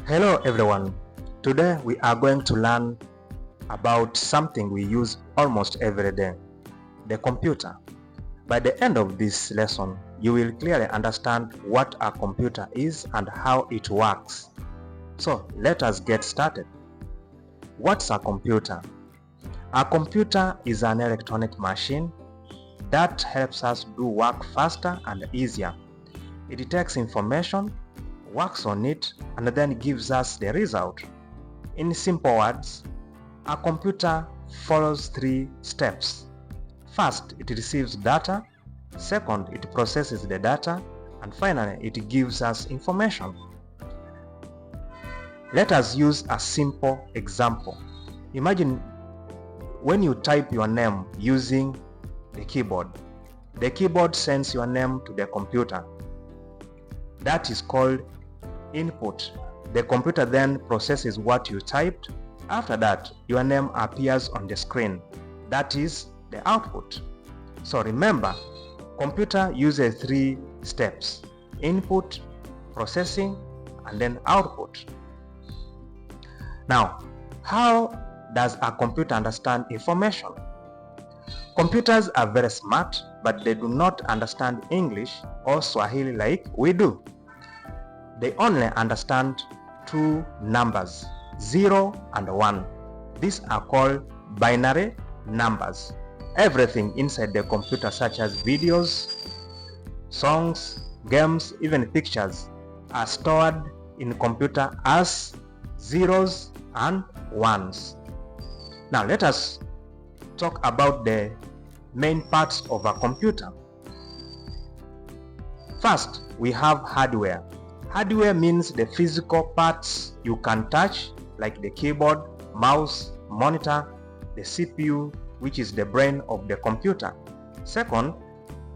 Hello everyone. Today we are going to learn about something we use almost every day, the computer. By the end of this lesson, you will clearly understand what a computer is and how it works. So let us get started. What's a computer? A computer is an electronic machine that helps us do work faster and easier. It takes information, works on it, and then gives us the result. In simple words, a computer follows 3 steps. First, it receives data. Second, it processes the data. And finally, it gives us information. Let us use a simple example. Imagine when you type your name using the keyboard. The keyboard sends your name to the computer. That is called input. The computer then processes what you typed. After that, your name appears on the screen. That is the output. So remember, computer uses 3 steps: input, processing, and then output. Now, how does a computer understand information? Computers are very smart, but they do not understand English or Swahili like we do. They only understand 2 numbers, 0 and 1. These are called binary numbers. Everything inside the computer, such as videos, songs, games, even pictures, are stored in computer as zeros and ones. Now let us talk about the main parts of a computer. First, we have hardware. Hardware means the physical parts you can touch, like the keyboard, mouse, monitor, the CPU, which is the brain of the computer. Second,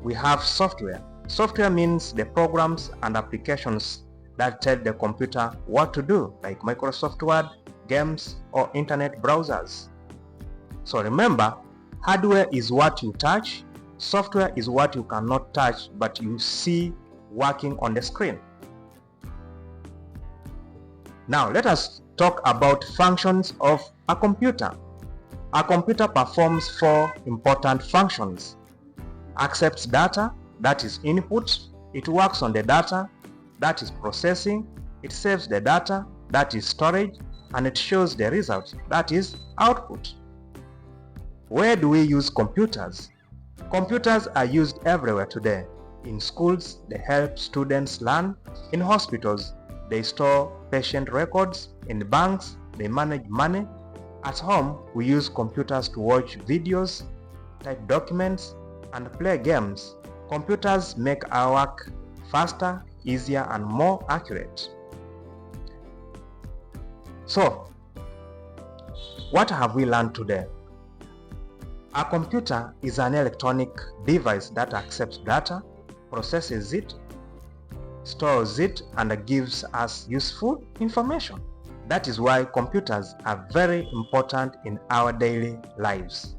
we have software. Software means the programs and applications that tell the computer what to do, like Microsoft Word, games, or internet browsers. So remember, hardware is what you touch, software is what you cannot touch but you see working on the screen. Now let us talk about functions of a computer. A computer performs 4 important functions. Accepts data, that is input. It works on the data, that is processing. It saves the data, that is storage. And it shows the result, that is output. Where do we use computers? Computers are used everywhere today. In schools, they help students learn. In hospitals, they store patient records. In banks, they manage money. At home, we use computers to watch videos, type documents, and play games. Computers make our work faster, easier, and more accurate. So, what have we learned today? A computer is an electronic device that accepts data, processes it, stores it, and gives us useful information. That is why computers are very important in our daily lives.